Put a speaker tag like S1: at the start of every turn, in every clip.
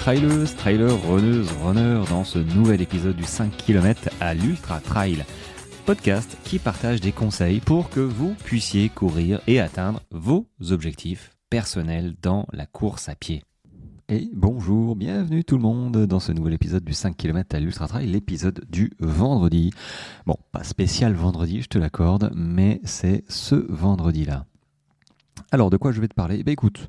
S1: traileuses, trailers, runneuses, runners dans ce nouvel épisode du 5 km à l'Ultra Trail, podcast qui partage des conseils pour que vous puissiez courir et atteindre vos objectifs personnels dans la course à pied. Et bonjour, bienvenue tout le monde dans ce nouvel épisode du 5 km à l'Ultra Trail, l'épisode du vendredi. Bon, pas spécial vendredi, je te l'accorde, mais c'est ce vendredi-là. Alors, de quoi je vais te parler ? Écoute,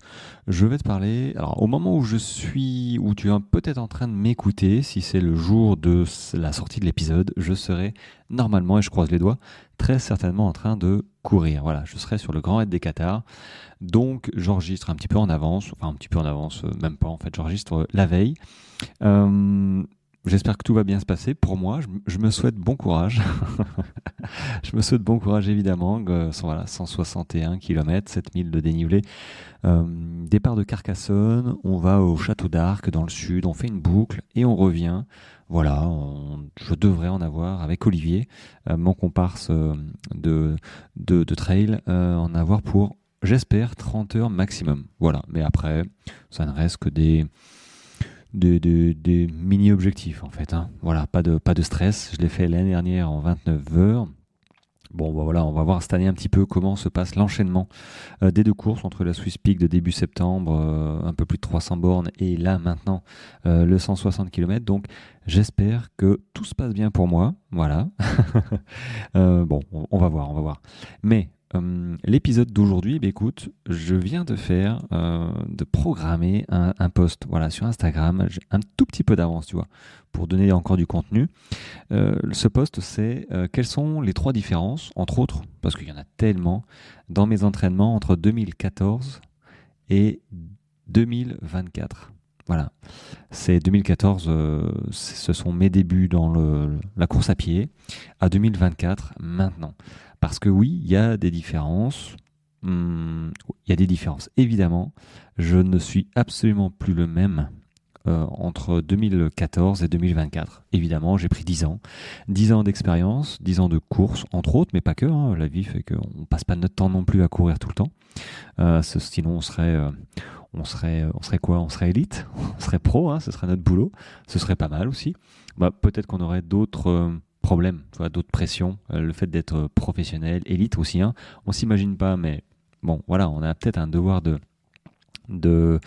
S1: je vais te parler, alors au moment où tu es peut-être en train de m'écouter, si c'est le jour de la sortie de l'épisode, je serai normalement, et je croise les doigts, très certainement en train de courir. Voilà, je serai sur le Grand Raid des Cathares, donc j'enregistre un petit peu en avance, même pas en fait, j'enregistre la veille. J'espère que tout va bien se passer. Pour moi, je me souhaite bon courage. Je me souhaite bon courage évidemment. 161 km, 7000 de dénivelé. Départ de Carcassonne, on va au Château d'Arc dans le sud, on fait une boucle et on revient. Voilà, je devrais en avoir avec Olivier, mon comparse de trail, en avoir pour, j'espère, 30 heures maximum. Voilà, mais après, ça ne reste que des mini-objectifs en fait, hein. Voilà, pas de stress. Je l'ai fait l'année dernière en 29 heures. Bon, voilà, on va voir cette année un petit peu comment se passe l'enchaînement des deux courses entre la Swiss Peak de début septembre, un peu plus de 300 bornes, et là maintenant le 160 km. Donc j'espère que tout se passe bien pour moi. Voilà. Bon, on va voir. Mais l'épisode d'aujourd'hui, écoute, je viens de programmer un post, voilà, sur Instagram. J'ai un tout petit peu d'avance, tu vois, pour donner encore du contenu. Ce post, c'est quelles sont les 3 différences, entre autres, parce qu'il y en a tellement, dans mes entraînements entre 2014 et 2024. Voilà, c'est 2014, ce sont mes débuts dans la course à pied, à 2024 maintenant. Parce que oui, il y a des différences. Évidemment, je ne suis absolument plus le même entre 2014 et 2024. Évidemment, j'ai pris 10 ans. 10 ans d'expérience, 10 ans de course, entre autres, mais pas que. Hein. La vie fait qu'on ne passe pas notre temps non plus à courir tout le temps. Sinon, on serait quoi ? On serait élite, on serait pro, hein, ce serait notre boulot. Ce serait pas mal aussi. Peut-être qu'on aurait d'autres problèmes, tu vois, d'autres pressions. Le fait d'être professionnel, élite aussi, hein. On s'imagine pas, mais bon, voilà, on a peut-être un devoir de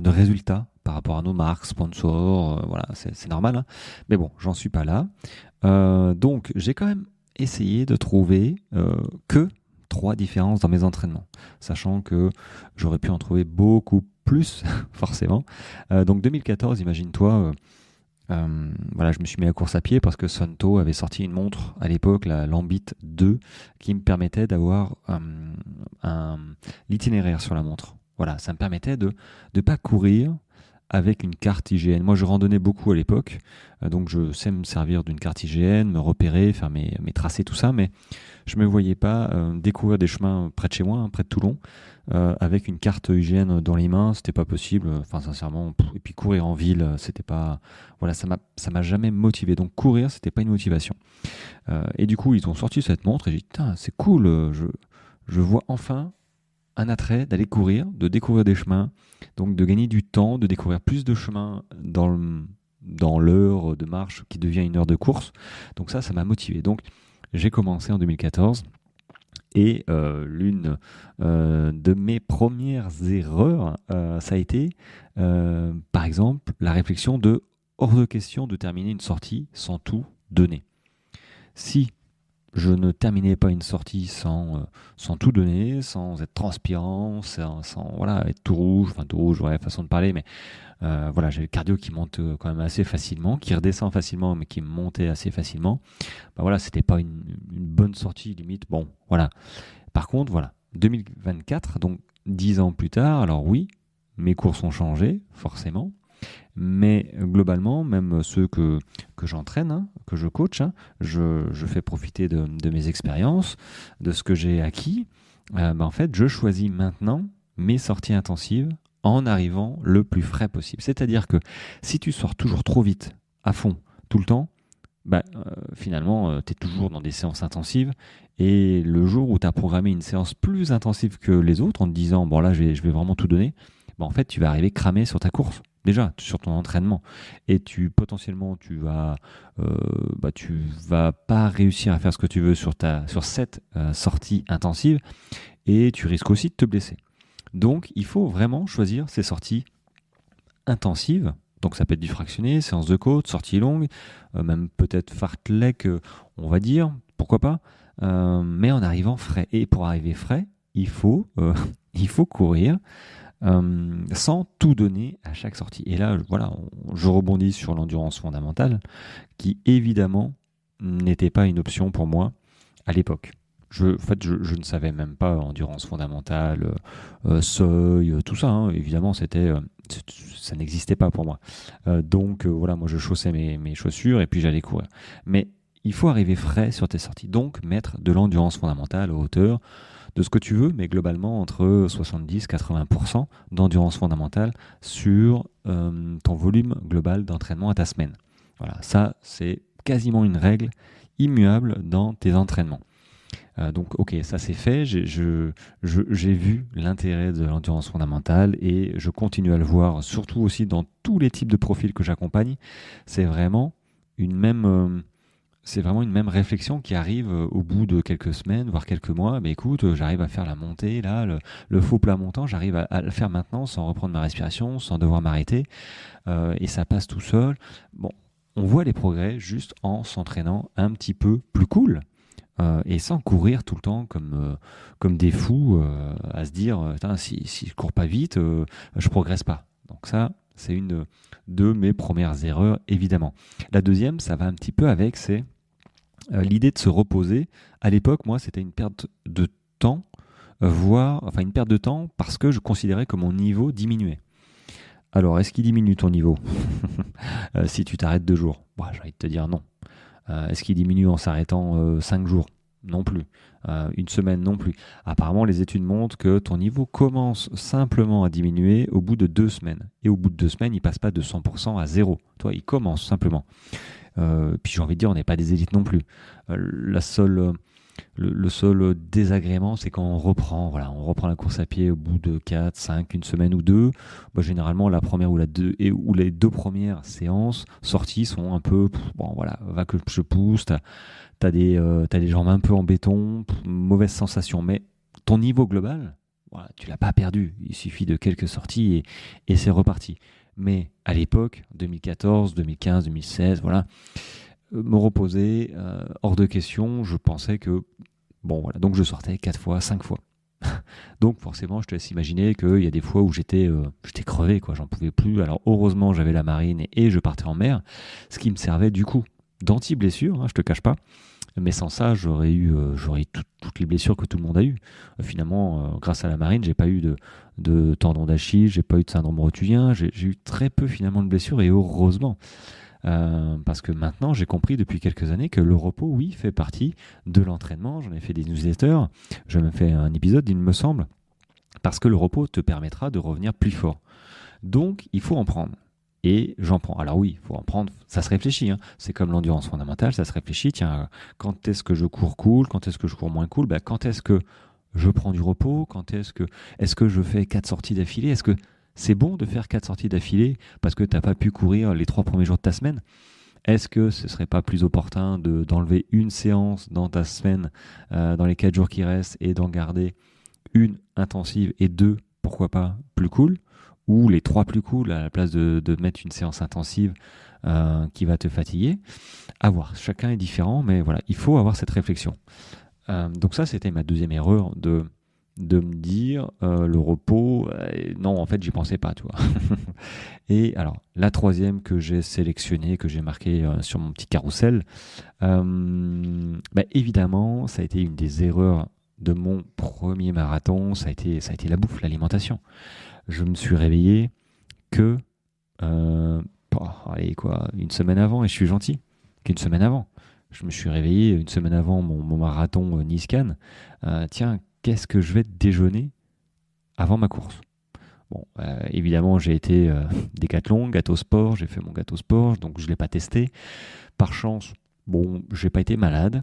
S1: résultat par rapport à nos marques, sponsors, voilà, c'est normal, hein. Mais bon, j'en suis pas là. Donc, j'ai quand même essayé de trouver que 3 différences dans mes entraînements, sachant que j'aurais pu en trouver beaucoup plus, forcément. Donc 2014, imagine-toi, voilà, je me suis mis à course à pied parce que Suunto avait sorti une montre à l'époque, la Lambit 2, qui me permettait d'avoir l'itinéraire sur la montre. Voilà, ça me permettait de ne pas courir avec une carte IGN. Moi, je randonnais beaucoup à l'époque, donc je sais me servir d'une carte IGN, me repérer, faire mes tracés, tout ça, mais je ne me voyais pas découvrir des chemins près de chez moi, hein, près de Toulon, avec une carte IGN dans les mains. C'était pas possible, enfin sincèrement. Et puis courir en ville, c'était pas, voilà, ça m'a jamais motivé. Donc courir, c'était pas une motivation. Et du coup, ils ont sorti cette montre et j'ai dit, putain, c'est cool, je vois enfin un attrait d'aller courir, de découvrir des chemins, donc de gagner du temps, de découvrir plus de chemins dans l'heure de marche qui devient une heure de course. Donc ça m'a motivé. Donc j'ai commencé en 2014 et l'une de mes premières erreurs, ça a été, par exemple, la réflexion de hors de question de terminer une sortie sans tout donner. Si je ne terminais pas une sortie sans tout donner, sans être transpirant, sans voilà, être tout rouge, ouais, façon de parler, mais voilà, j'ai le cardio qui monte quand même assez facilement, qui redescend facilement, mais qui montait assez facilement. Voilà, c'était pas une bonne sortie, limite. Bon, voilà. Par contre, voilà, 2024, donc 10 ans plus tard, alors oui, mes courses ont changé, forcément. Mais globalement, même ceux que j'entraîne, hein, que je coach, hein, je fais profiter de mes expériences, de ce que j'ai acquis. En fait, je choisis maintenant mes sorties intensives en arrivant le plus frais possible. C'est-à-dire que si tu sors toujours trop vite, à fond, tout le temps, finalement, tu es toujours dans des séances intensives. Et le jour où tu as programmé une séance plus intensive que les autres, en te disant, bon là, je vais vraiment tout donner, en fait, tu vas arriver cramé sur ta course. déjà sur ton entraînement. Et potentiellement, tu vas pas réussir à faire ce que tu veux sur cette sortie intensive et tu risques aussi de te blesser. Donc, il faut vraiment choisir ces sorties intensives. Donc, ça peut être du fractionné, séance de côte, sortie longue, même peut-être fartlek, on va dire, pourquoi pas, mais en arrivant frais. Et pour arriver frais, il faut courir sans tout donner à chaque sortie. Et là, voilà, je rebondis sur l'endurance fondamentale, qui évidemment n'était pas une option pour moi à l'époque. Je ne savais même pas endurance fondamentale, seuil, tout ça. Hein. Évidemment, ça n'existait pas pour moi. Donc voilà, moi je chaussais mes chaussures et puis j'allais courir. Mais il faut arriver frais sur tes sorties. Donc mettre de l'endurance fondamentale à hauteur de ce que tu veux, mais globalement entre 70-80% d'endurance fondamentale sur ton volume global d'entraînement à ta semaine. Voilà, ça c'est quasiment une règle immuable dans tes entraînements. Donc ok, ça c'est fait, j'ai vu l'intérêt de l'endurance fondamentale et je continue à le voir, surtout aussi dans tous les types de profils que j'accompagne. C'est vraiment une même réflexion qui arrive au bout de quelques semaines, voire quelques mois. Mais écoute, j'arrive à faire la montée, là, le faux plat montant, j'arrive à le faire maintenant sans reprendre ma respiration, sans devoir m'arrêter, et ça passe tout seul. Bon, on voit les progrès juste en s'entraînant un petit peu plus cool. Et sans courir tout le temps comme des fous à se dire si je cours pas vite, je progresse pas. Donc ça, c'est une de mes premières erreurs, évidemment. La deuxième, ça va un petit peu avec, c'est l'idée de se reposer. À l'époque, moi, c'était une perte de temps, une perte de temps parce que je considérais que mon niveau diminuait. Alors, est-ce qu'il diminue ton niveau si tu t'arrêtes 2 jours? J'ai envie de te dire non. Est-ce qu'il diminue en s'arrêtant 5 jours? Non plus. Une semaine non plus. Apparemment, les études montrent que ton niveau commence simplement à diminuer au bout de 2 semaines. Et au bout de 2 semaines, il ne passe pas de 100% à 0. Toi, il commence simplement. Puis j'ai envie de dire, on n'est pas des élites non plus. Le seul désagrément, c'est quand on reprend la course à pied au bout de 4, 5, une semaine ou 2. Généralement, la première ou les 2 premières séances sorties sont un peu, va que je pousse, t'as des jambes un peu en béton, mauvaise sensation. Mais ton niveau global, tu l'as pas perdu. Il suffit de quelques sorties et c'est reparti. Mais à l'époque, 2014, 2015, 2016, me reposer, hors de question, je pensais que, donc je sortais 4 fois, 5 fois. Donc forcément, je te laisse imaginer qu'il y a des fois où j'étais crevé, j'en pouvais plus. Alors heureusement, j'avais la marine et je partais en mer, ce qui me servait du coup d'anti-blessure, je te cache pas. Mais sans ça, j'aurais eu toutes les blessures que tout le monde a eues. Finalement, grâce à la marine, j'ai pas eu de tendon d'Achille, j'ai pas eu de syndrome rotulien, j'ai eu très peu finalement de blessures et heureusement. Parce que maintenant, j'ai compris depuis quelques années que le repos, oui, fait partie de l'entraînement. J'en ai fait des newsletters, j'en ai même fait un épisode, il me semble, parce que le repos te permettra de revenir plus fort. Donc, il faut en prendre. Et j'en prends. Alors oui, il faut en prendre, ça se réfléchit. C'est comme l'endurance fondamentale, ça se réfléchit. Tiens, quand est-ce que je cours cool? Quand est-ce que je cours moins cool? Quand est-ce que je prends du repos? Est-ce que je fais 4 sorties d'affilée? Est-ce que c'est bon de faire 4 sorties d'affilée parce que tu n'as pas pu courir les 3 premiers jours de ta semaine? Est-ce que ce ne serait pas plus opportun d'enlever une séance dans ta semaine, dans les 4 jours qui restent, et d'en garder une intensive et 2, pourquoi pas, plus cool? Ou les 3 plus cool à la place de mettre une séance intensive qui va te fatiguer? À voir, chacun est différent, mais voilà, il faut avoir cette réflexion. Donc ça, c'était ma deuxième erreur de me dire le repos, non, en fait, j'y pensais pas, tu vois. Et alors, la troisième que j'ai sélectionnée, que j'ai marquée sur mon petit carrousel, évidemment, ça a été une des erreurs de mon premier marathon, ça a été la bouffe, l'alimentation. Je me suis réveillé que une semaine avant, et je suis gentil, qu'une semaine avant. Je me suis réveillé une semaine avant mon marathon Nice-Cannes. Tiens, qu'est-ce que je vais déjeuner avant ma course? Évidemment, j'ai été Décathlon, gâteau sport, j'ai fait mon gâteau sport, donc je ne l'ai pas testé. Par chance, je n'ai pas été malade.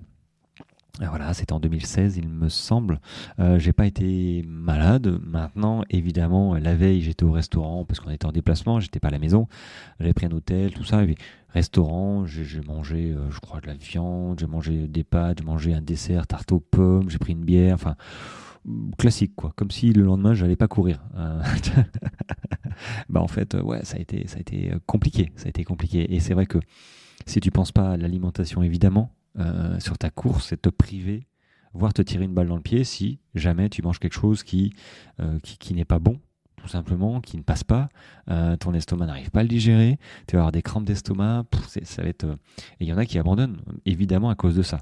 S1: Voilà, c'était en 2016, il me semble. J'ai pas été malade. Maintenant, évidemment, la veille, j'étais au restaurant parce qu'on était en déplacement, j'étais pas à la maison. J'avais pris un hôtel, tout ça. Et puis, restaurant, j'ai mangé, je crois, de la viande, j'ai mangé des pâtes, j'ai mangé un dessert, tarte aux pommes, j'ai pris une bière. Enfin, classique, quoi. Comme si le lendemain, j'allais pas courir. Bah, en fait, ouais, ça a été compliqué. Ça a été compliqué. Et c'est vrai que si tu penses pas à l'alimentation, évidemment, sur ta course, c'est te priver, voire te tirer une balle dans le pied si jamais tu manges quelque chose qui n'est pas bon, tout simplement, qui ne passe pas, ton estomac n'arrive pas à le digérer, tu vas avoir des crampes d'estomac, ça va être... Et il y en a qui abandonnent, évidemment, à cause de ça.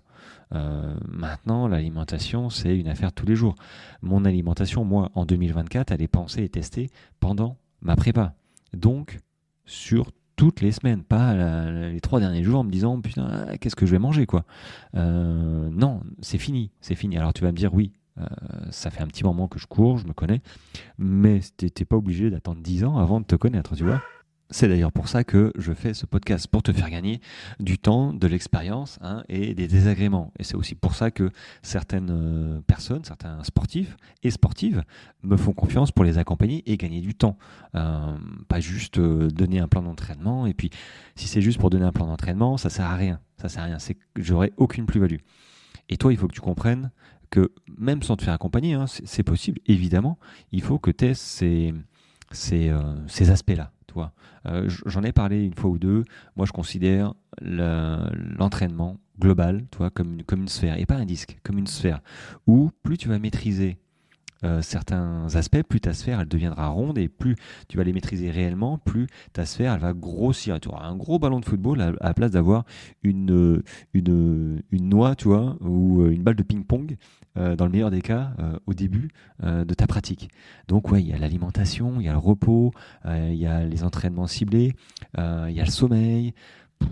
S1: Maintenant, l'alimentation, c'est une affaire de tous les jours. Mon alimentation, moi, en 2024, elle est pensée et testée pendant ma prépa. Donc, sur toutes les semaines, pas les 3 derniers jours en me disant putain, qu'est-ce que je vais manger quoi. Non, c'est fini, c'est fini. Alors tu vas me dire oui, ça fait un petit moment que je cours, je me connais, mais t'es pas obligé d'attendre 10 ans avant de te connaître, tu vois. C'est d'ailleurs pour ça que je fais ce podcast, pour te faire gagner du temps, de l'expérience, hein, et des désagréments. Et c'est aussi pour ça que certaines personnes, certains sportifs et sportives me font confiance pour les accompagner et gagner du temps. Pas juste donner un plan d'entraînement. Et puis, si c'est juste pour donner un plan d'entraînement, ça sert à rien. Ça sert à rien. C'est que j'aurai aucune plus-value. Et toi, il faut que tu comprennes que même sans te faire accompagner, hein, c'est possible, évidemment, il faut que tu aies ces aspects-là. Toi. J'en ai parlé une fois ou deux. Moi, je considère l'entraînement global, toi, comme une sphère, et pas un disque, comme une sphère, où plus tu vas maîtriser certains aspects, plus ta sphère elle deviendra ronde et plus tu vas les maîtriser réellement, plus ta sphère elle va grossir. Et tu auras un gros ballon de football à la place d'avoir une noix, tu vois, ou une balle de ping-pong. Dans le meilleur des cas, au début de ta pratique. Donc, ouais, il y a l'alimentation, il y a le repos, il y a les entraînements ciblés, il y a le sommeil,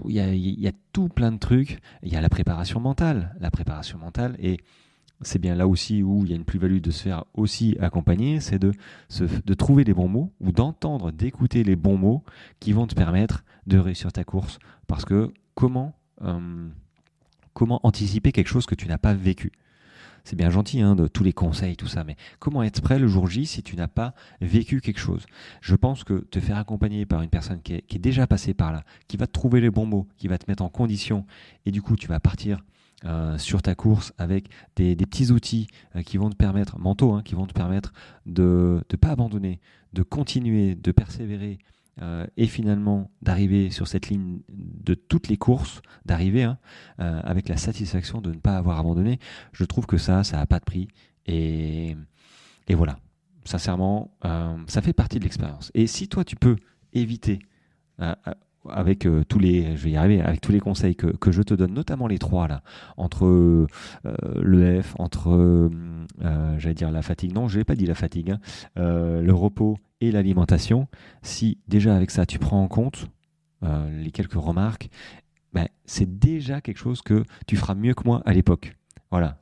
S1: il y a tout plein de trucs. Il y a la préparation mentale. La préparation mentale, et c'est bien là aussi où il y a une plus-value de se faire aussi accompagner, c'est de trouver les bons mots ou d'entendre, d'écouter les bons mots qui vont te permettre de réussir ta course. Parce que comment anticiper quelque chose que tu n'as pas vécu? C'est bien gentil hein, de tous les conseils, tout ça, mais comment être prêt le jour J si tu n'as pas vécu quelque chose? Je pense que te faire accompagner par une personne qui est déjà passée par là, qui va te trouver les bons mots, qui va te mettre en condition, et du coup tu vas partir sur ta course avec des petits outils qui vont te permettre, mentaux, hein, qui vont te permettre de ne pas abandonner, de continuer, de persévérer, et finalement d'arriver sur cette ligne de toutes les courses, d'arriver hein, avec la satisfaction de ne pas avoir abandonné. Je trouve que ça n'a pas de prix. Et voilà, sincèrement, ça fait partie de l'expérience. Et si toi, tu peux éviter, avec je vais y arriver, avec tous les conseils que je te donne, notamment les trois là, entre l'EF, entre, j'allais dire la fatigue, non, je n'ai pas dit la fatigue, hein, le repos et l'alimentation, si déjà avec ça, tu prends en compte les quelques remarques, ben, c'est déjà quelque chose que tu feras mieux que moi à l'époque. Voilà.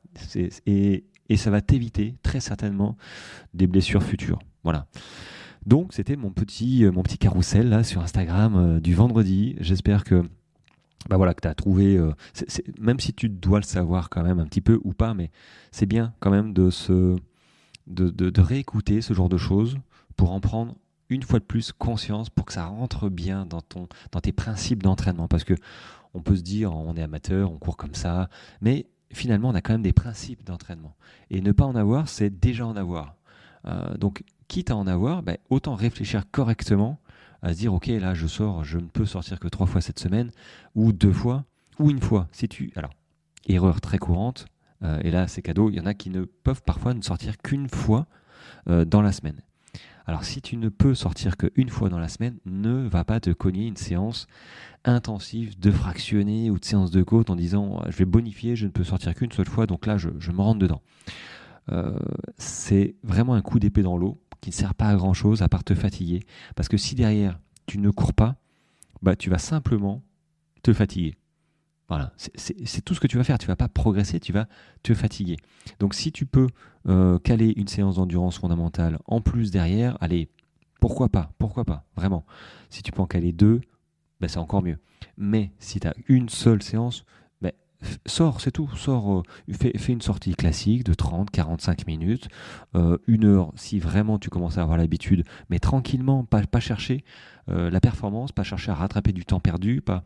S1: Et ça va t'éviter très certainement des blessures futures. Voilà. Donc, c'était mon petit carrousel là, sur Instagram du vendredi. J'espère que bah voilà, que tu as trouvé, même si tu dois le savoir quand même un petit peu ou pas, mais c'est bien quand même de réécouter ce genre de choses pour en prendre une fois de plus conscience, pour que ça rentre bien dans tes principes d'entraînement. Parce que on peut se dire, on est amateur, on court comme ça, mais finalement, on a quand même des principes d'entraînement. Et ne pas en avoir, c'est déjà en avoir. Donc, quitte à en avoir, ben, autant réfléchir correctement à se dire, ok, là, je ne peux sortir que 3 fois cette semaine, ou 2 fois, ou une fois. Alors, erreur très courante, et là, c'est cadeau, il y en a qui ne peuvent parfois ne sortir qu'une fois dans la semaine. Alors, si tu ne peux sortir qu'une fois dans la semaine, ne va pas te cogner une séance intensive de fractionné ou de séance de côte en disant je vais bonifier, je ne peux sortir qu'une seule fois, donc là, je me rentre dedans. C'est vraiment un coup d'épée dans l'eau qui ne sert pas à grand chose à part te fatiguer. Parce que si derrière tu ne cours pas, bah, tu vas simplement te fatiguer. Voilà, c'est tout ce que tu vas faire. Tu ne vas pas progresser, tu vas te fatiguer. Donc si tu peux caler une séance d'endurance fondamentale en plus derrière, allez, pourquoi pas, vraiment. Si tu peux en caler 2, bah, c'est encore mieux. Mais si tu as une seule séance, bah, sors, c'est tout. Sors, fais une sortie classique de 30-45 minutes, 1 heure si vraiment tu commences à avoir l'habitude, mais tranquillement, pas chercher la performance, pas chercher à rattraper du temps perdu, pas,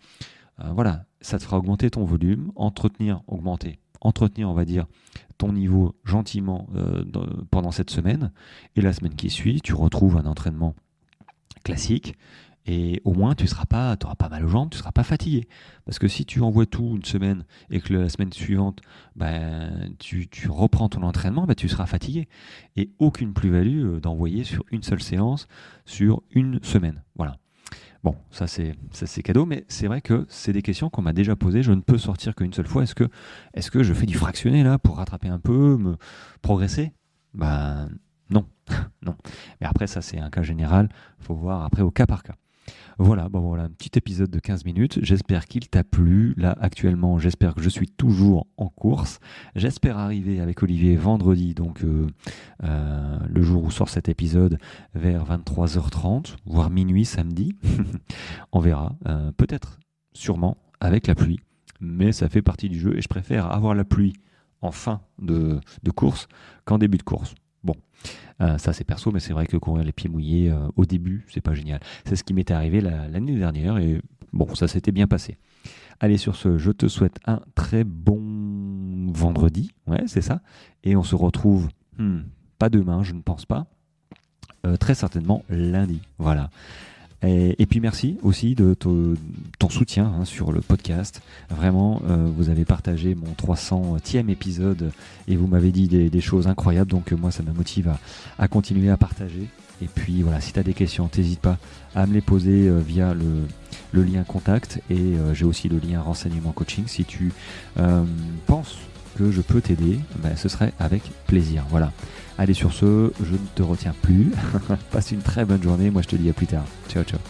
S1: voilà, ça te fera augmenter ton volume, entretenir, on va dire, ton niveau gentiment pendant cette semaine. Et la semaine qui suit, tu retrouves un entraînement classique. Et au moins, tu n'auras pas mal aux jambes, tu ne seras pas fatigué. Parce que si tu envoies tout une semaine et que la semaine suivante, tu reprends ton entraînement, tu seras fatigué. Et aucune plus-value d'envoyer sur une seule séance sur une semaine. Voilà. Bon, ça c'est cadeau, mais c'est vrai que c'est des questions qu'on m'a déjà posées. Je ne peux sortir qu'une seule fois. Est-ce que je fais du fractionné là pour rattraper un peu, progresser? Non, non. Mais après, ça c'est un cas général. Il faut voir après au cas par cas. Voilà, un petit épisode de 15 minutes. J'espère qu'il t'a plu. Là, actuellement, j'espère que je suis toujours en course. J'espère arriver avec Olivier vendredi, donc le jour où sort cet épisode, vers 23h30, voire minuit samedi. On verra. Peut-être, sûrement, avec la pluie. Mais ça fait partie du jeu et je préfère avoir la pluie en fin de course qu'en début de course. Bon, ça c'est perso, mais c'est vrai que courir les pieds mouillés au début, c'est pas génial. C'est ce qui m'était arrivé l'année dernière et bon, ça s'était bien passé. Allez, sur ce, je te souhaite un très bon vendredi, ouais, c'est ça. Et on se retrouve, pas demain, je ne pense pas, très certainement lundi, voilà. Et puis merci aussi de ton soutien sur le podcast. Vraiment, vous avez partagé mon 300e épisode et vous m'avez dit des choses incroyables. Donc moi, ça me motive à continuer à partager. Et puis voilà, si tu as des questions, n'hésite pas à me les poser via le lien contact. Et j'ai aussi le lien renseignement coaching. Si tu penses que je peux t'aider, ce serait avec plaisir. Voilà. Allez, sur ce, je ne te retiens plus. Passe une très bonne journée. Moi, je te dis à plus tard. Ciao, ciao.